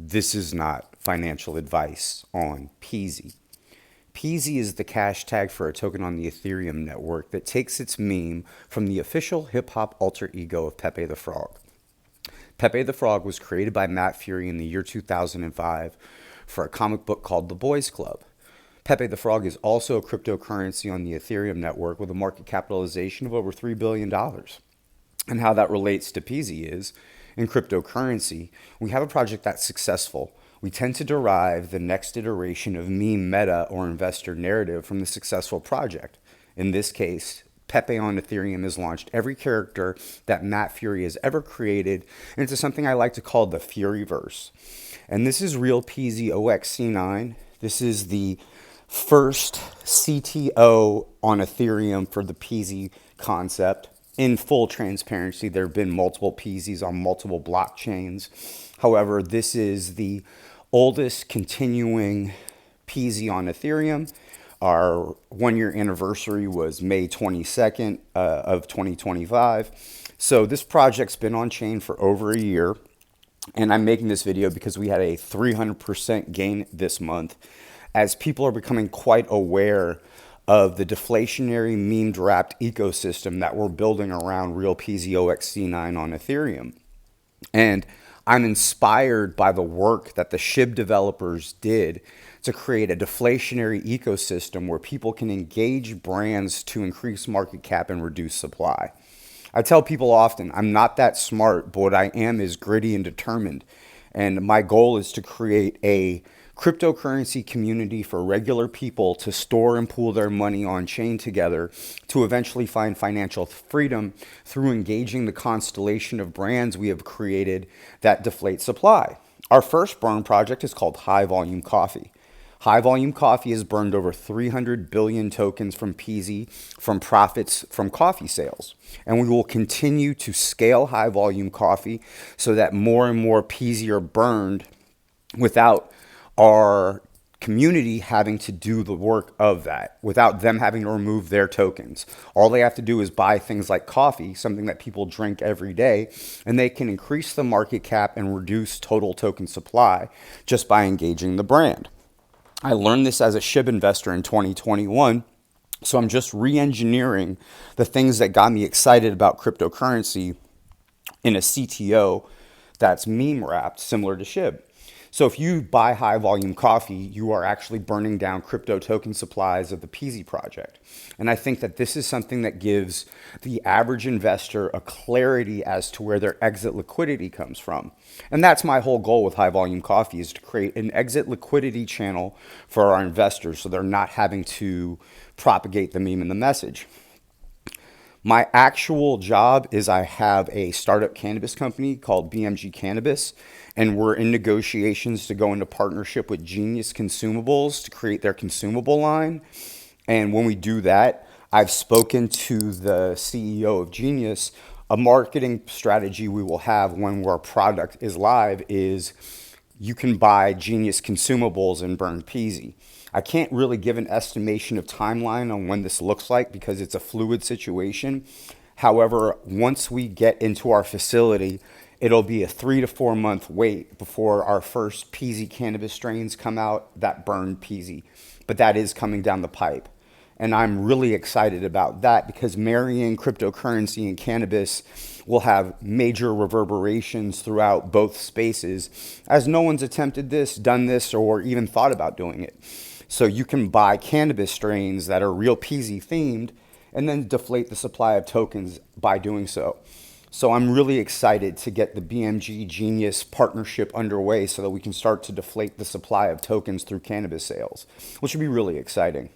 This is not financial advice on Peezy. Peezy is the cash tag for a token on the Ethereum network that takes its meme from the official hip hop alter ego of Pepe the Frog. Pepe the Frog was created by Matt Fury in the year 2005 for a comic book called The Boys Club. Pepe the Frog is also a cryptocurrency on the Ethereum network with a market capitalization of over $3 billion. And how that relates to Peezy is, in cryptocurrency, we have a project that's successful. We tend to derive the next iteration of meme meta or investor narrative from the successful project. In this case, Pepe on Ethereum has launched every character that Matt Fury has ever created into something I like to call the Furyverse. And this is real Peezy OXC9. This is the first CTO on Ethereum for the Peezy concept. In full transparency, there have been multiple Peezys on multiple blockchains. However, this is the oldest continuing Peezy on Ethereum. Our 1-year anniversary was May 22nd of 2025. So this project's been on chain for over a year. And I'm making this video because we had a 300% gain this month, as people are becoming quite aware of the deflationary meme wrapped ecosystem that we're building around real Peezy OXC9 on Ethereum. And I'm inspired by the work that the SHIB developers did to create a deflationary ecosystem where people can engage brands to increase market cap and reduce supply. I tell people often, I'm not that smart, but what I am is gritty and determined. And my goal is to create a cryptocurrency community for regular people to store and pool their money on chain together to eventually find financial freedom through engaging the constellation of brands we have created that deflate supply. Our first burn project is called High Volume Coffee. High Volume Coffee has burned over 300 billion tokens from Peezy from profits from coffee sales. And we will continue to scale High Volume Coffee so that more and more Peezy are burned without our community having to do the work of that, without them having to remove their tokens. All they have to do is buy things like coffee, something that people drink every day, and they can increase the market cap and reduce total token supply just by engaging the brand. I learned this as a SHIB investor in 2021, so I'm just re-engineering the things that got me excited about cryptocurrency in a CTO that's meme wrapped, similar to SHIB. So if you buy High Volume Coffee, you are actually burning down crypto token supplies of the Peezy project. And I think that this is something that gives the average investor a clarity as to where their exit liquidity comes from. And that's my whole goal with High Volume Coffee, is to create an exit liquidity channel for our investors so they're not having to propagate the meme and the message. My actual job is I have a startup cannabis company called BMG Cannabis, and we're in negotiations to go into partnership with Genius Consumables to create their consumable line. And when we do that, I've spoken to the CEO of Genius. A marketing strategy we will have when our product is live is you can buy Genius Consumables and burn Peezy. I can't really give an estimation of timeline on when this looks like because it's a fluid situation. However, once we get into our facility, it'll be a 3 to 4 month wait before our first Peezy cannabis strains come out that burn Peezy. But that is coming down the pipe. And I'm really excited about that because marrying cryptocurrency and cannabis will have major reverberations throughout both spaces, as no one's attempted this, done this, or even thought about doing it. So you can buy cannabis strains that are real Peezy themed and then deflate the supply of tokens by doing so. So I'm really excited to get the BMG Genius partnership underway so that we can start to deflate the supply of tokens through cannabis sales, which would be really exciting.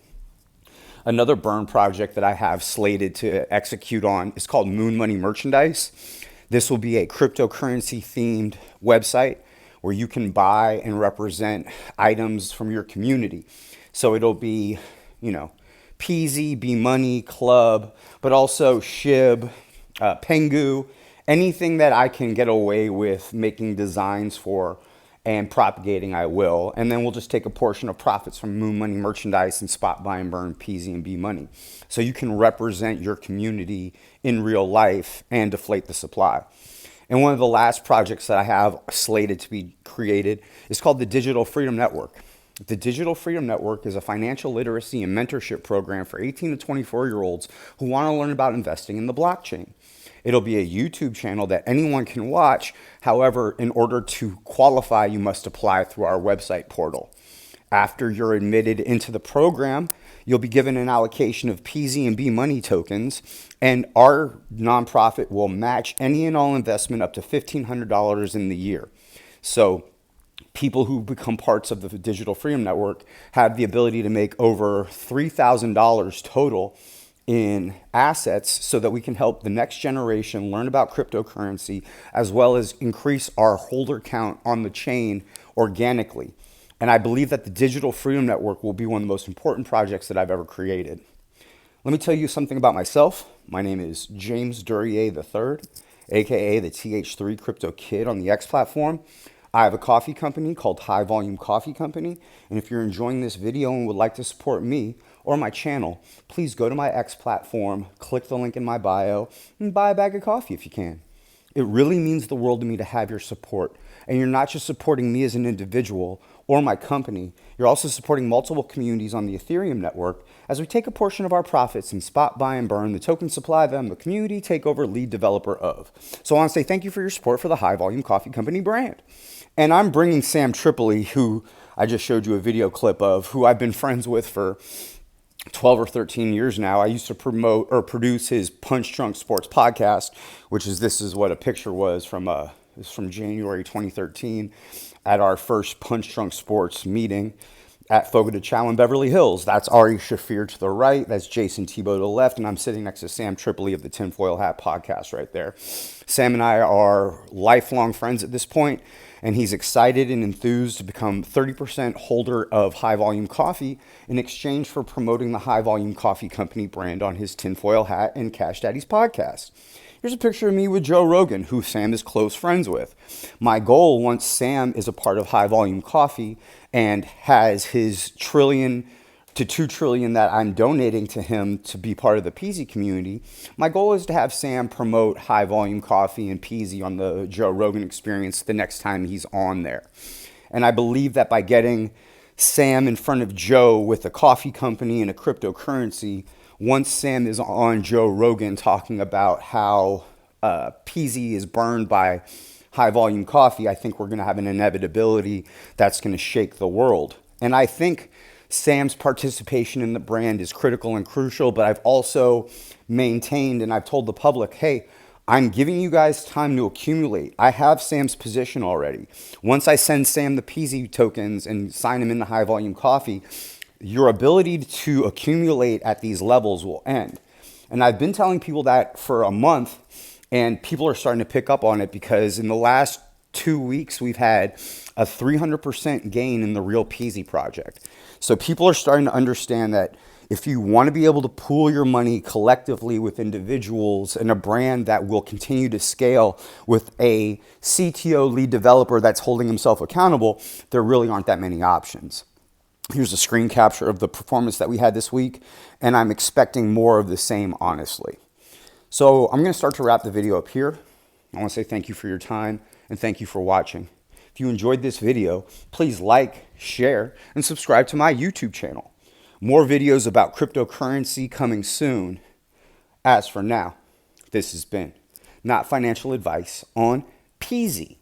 Another burn project that I have slated to execute on is called Moon Money Merchandise. This will be a cryptocurrency themed website where you can buy and represent items from your community. So it'll be, Peezy, B Money, Club, but also SHIB, Pengu, anything that I can get away with making designs for and propagating, I will. And then we'll just take a portion of profits from Moon Money Merchandise and spot buy and burn Peezy and B Money. So you can represent your community in real life and deflate the supply. And one of the last projects that I have slated to be created is called the Digital Freedom Network. The Digital Freedom Network is a financial literacy and mentorship program for 18 to 24-year-olds who want to learn about investing in the blockchain. It'll be a YouTube channel that anyone can watch. However, in order to qualify, you must apply through our website portal. After you're admitted into the program, you'll be given an allocation of Peezy and B Money tokens, and our nonprofit will match any and all investment up to $1,500 in the year. So people who become parts of the Digital Freedom Network have the ability to make over $3,000 total in assets so that we can help the next generation learn about cryptocurrency as well as increase our holder count on the chain organically. And I believe that the Digital Freedom Network will be one of the most important projects that I've ever created. Let me tell you something about myself. My name is James Duryea III, aka the TH3 Crypto Kid on the X platform. I have a coffee company called High Volume Coffee Company. And if you're enjoying this video and would like to support me or my channel, please go to my X platform, click the link in my bio, and buy a bag of coffee if you can. It really means the world to me to have your support. And you're not just supporting me as an individual or my company, you're also supporting multiple communities on the Ethereum network as we take a portion of our profits and spot, buy, and burn the token supply them the community takeover lead developer of. So I want to say thank you for your support for the High Volume Coffee Company brand. And I'm bringing Sam Tripoli, who I just showed you a video clip of, who I've been friends with for 12 or 13 years now. I used to promote or produce his Punch Drunk Sports podcast, which is, this is what a picture was from January 2013 at our first Punch Drunk Sports meeting at Fogo de Chao in Beverly Hills. That's Ari Shafir to the right. That's Jason Tebow to the left. And I'm sitting next to Sam Tripoli of the Tinfoil Hat podcast right there. Sam and I are lifelong friends at this point, and he's excited and enthused to become 30% holder of High Volume Coffee in exchange for promoting the High Volume Coffee Company brand on his Tinfoil Hat and Cash Daddies podcast. Here's a picture of me with Joe Rogan, who Sam is close friends with. My goal, once Sam is a part of High Volume Coffee and has his $1 trillion to $2 trillion that I'm donating to him to be part of the Peezy community, my goal is to have Sam promote High Volume Coffee and Peezy on the Joe Rogan Experience the next time he's on there. And I believe that by getting Sam in front of Joe with a coffee company and a cryptocurrency, once Sam is on Joe Rogan talking about how Peezy is burned by High Volume Coffee, I think we're going to have an inevitability that's going to shake the world. And I think Sam's participation in the brand is critical and crucial, but I've also maintained and I've told the public, hey, I'm giving you guys time to accumulate. I have Sam's position already. Once I send Sam the Peezy tokens and sign him into High Volume Coffee, your ability to accumulate at these levels will end. And I've been telling people that for a month, and people are starting to pick up on it because in the last 2 weeks, we've had a 300% gain in the Real Peezy project. So people are starting to understand that if you want to be able to pool your money collectively with individuals and a brand that will continue to scale with a CTO lead developer that's holding himself accountable, there really aren't that many options. Here's a screen capture of the performance that we had this week, and I'm expecting more of the same, honestly. So I'm going to start to wrap the video up here. I want to say thank you for your time, and thank you for watching. If you enjoyed this video, please like, share, and subscribe to my YouTube channel. More videos about cryptocurrency coming soon. As for now, this has been Not Financial Advice on Peezy.